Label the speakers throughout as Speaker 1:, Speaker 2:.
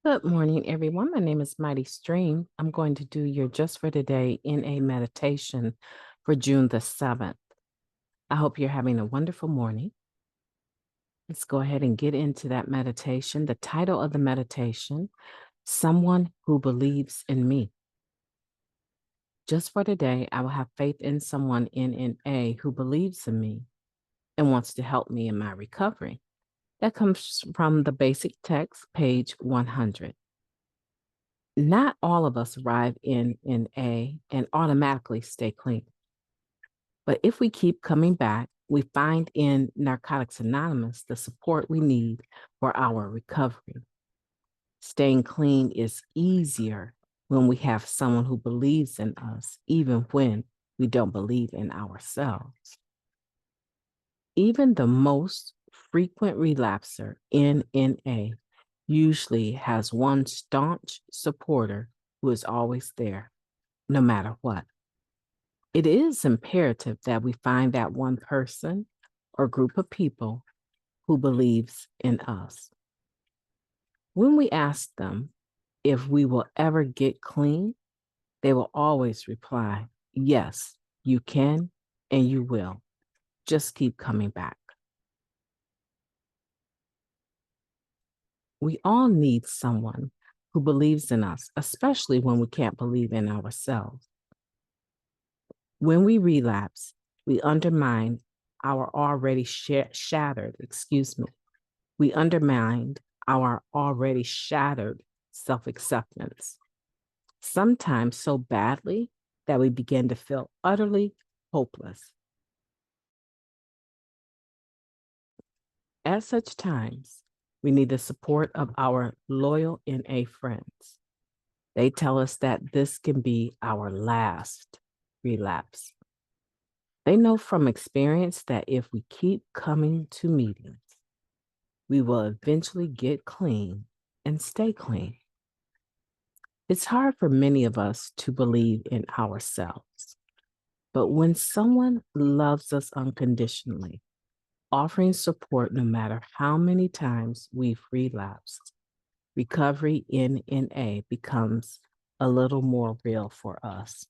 Speaker 1: Good morning, everyone. My name is Mighty Stream. I'm going to do your Just for Today in a meditation for June the 7th. I hope you're having a wonderful morning. Let's go ahead and get into that meditation. The title of the meditation, Someone Who Believes in Me. Just for today, I will have faith in someone NNA who believes in me and wants to help me in my recovery. That comes from the basic text, page 100. Not all of us arrive in NA and automatically stay clean. But if we keep coming back, we find in Narcotics Anonymous the support we need for our recovery. Staying clean is easier when we have someone who believes in us, even when we don't believe in ourselves. Even the most frequent relapser in NA usually has one staunch supporter who is always there, no matter what. It is imperative that we find that one person or group of people who believes in us. When we ask them if we will ever get clean, they will always reply, yes, you can and you will. Just keep coming back. We all need someone who believes in us, especially when we can't believe in ourselves. When we relapse, we undermine our already shattered, we undermined our already shattered self-acceptance, sometimes so badly that we begin to feel utterly hopeless. At such times, we need the support of our loyal NA friends. They tell us that this can be our last relapse. They know from experience that if we keep coming to meetings, we will eventually get clean and stay clean. It's hard for many of us to believe in ourselves. But when someone loves us unconditionally, offering support no matter how many times we've relapsed, recovery in NA becomes a little more real for us.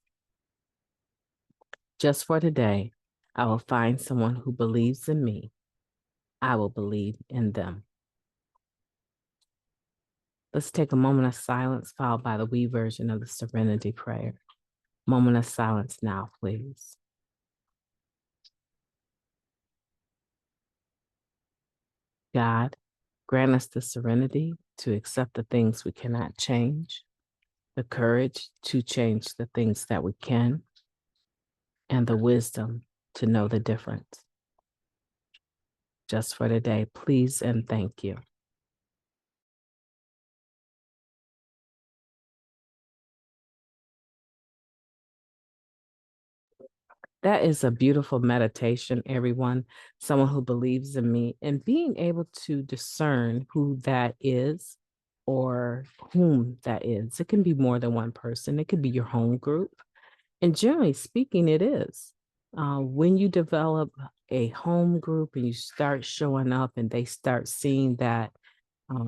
Speaker 1: Just for today, I will find someone who believes in me. I will believe in them. Let's take a moment of silence, followed by the we version of the Serenity Prayer. Moment of silence now, please. God, grant us the serenity to accept the things we cannot change, the courage to change the things that we can, and the wisdom to know the difference. Just for today, please and thank you. That is a beautiful meditation, everyone. Someone who believes in me and being able to discern who that is or whom that is. It can be more than one person. It could be your home group. And generally speaking, it is. When you develop a home group and you start showing up and they start seeing that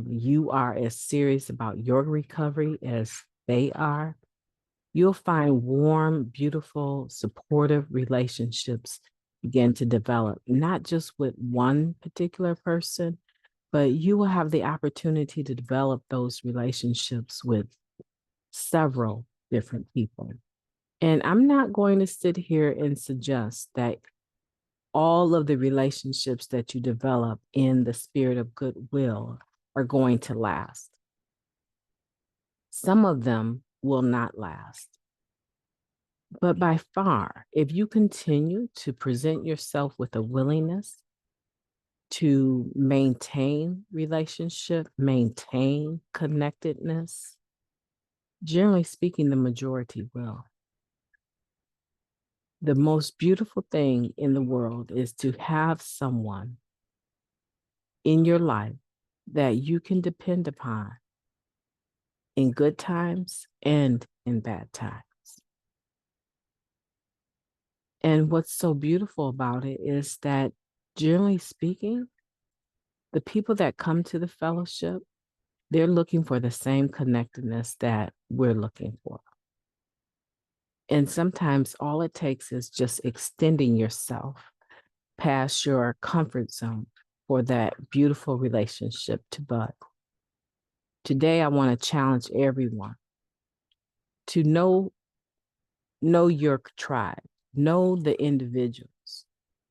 Speaker 1: you are as serious about your recovery as they are, you'll find warm, beautiful, supportive relationships begin to develop, not just with one particular person, but you will have the opportunity to develop those relationships with several different people. And I'm not going to sit here and suggest that all of the relationships that you develop in the spirit of goodwill are going to last. Some of them will not last. But by far, if you continue to present yourself with a willingness to maintain relationship, maintain connectedness, generally speaking, the majority will. The most beautiful thing in the world is to have someone in your life that you can depend upon in good times and in bad times. And what's so beautiful about it is that, generally speaking, the people that come to the fellowship They're looking for the same connectedness that we're looking for. And sometimes all it takes is just extending yourself past your comfort zone for that beautiful relationship to bud. Today, I want to challenge everyone to know your tribe, know the individuals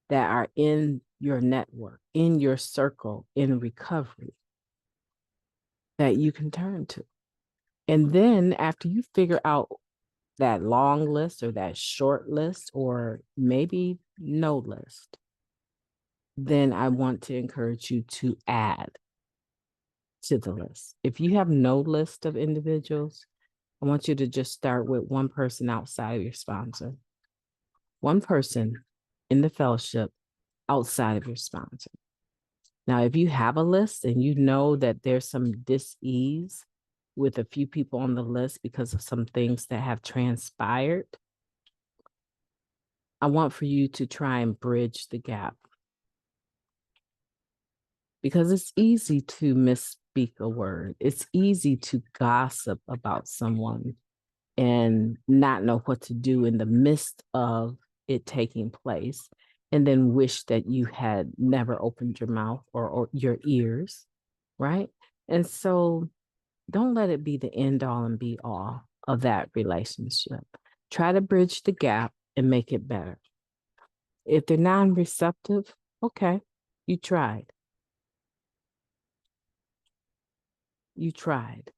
Speaker 1: that are in your network, in your circle, in recovery that you can turn to. And then after you figure out that long list or that short list or maybe no list, then I want to encourage you to add to the list. If you have no list of individuals, I want you to just start with one person outside of your sponsor, one person in the fellowship outside of your sponsor. Now, if you have a list and you know that there's some dis-ease with a few people on the list because of some things that have transpired, I want for you to try and bridge the gap. Because it's easy to misspeak a word. It's easy to gossip about someone and not know what to do in the midst of it taking place, and then wish that you had never opened your mouth or your ears, right? And so don't let it be the end all and be all of that relationship. Try to bridge the gap and make it better. If they're non-receptive, okay, you tried. You tried.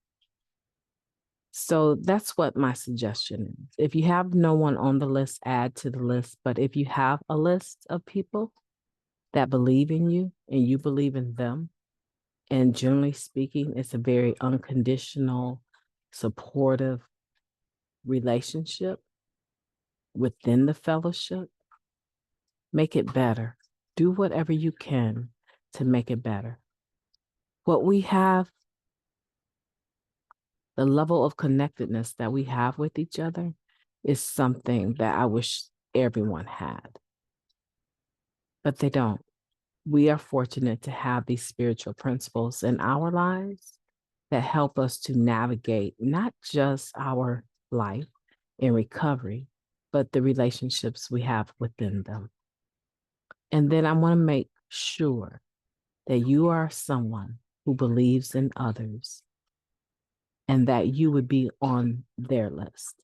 Speaker 1: So that's what my suggestion is. If you have no one on the list, add to the list. But if you have a list of people that believe in you and you believe in them, and generally speaking, it's a very unconditional, supportive relationship within the fellowship, make it better. Do whatever you can to make it better. What we have, the level of connectedness that we have with each other is something that I wish everyone had, but they don't. We are fortunate to have these spiritual principles in our lives that help us to navigate not just our life in recovery, but the relationships we have within them. And then I want to make sure that you are someone who believes in others and that you would be on their list.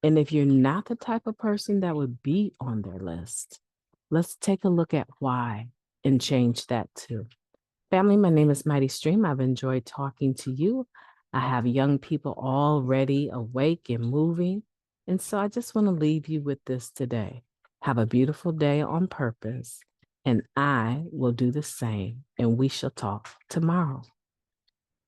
Speaker 1: And if you're not the type of person that would be on their list, let's take a look at why and change that too. Family, my name is Mighty Stream. I've enjoyed talking to you. I have young people already awake and moving. And so I just want to leave you with this today. Have a beautiful day on purpose, and I will do the same, and we shall talk tomorrow.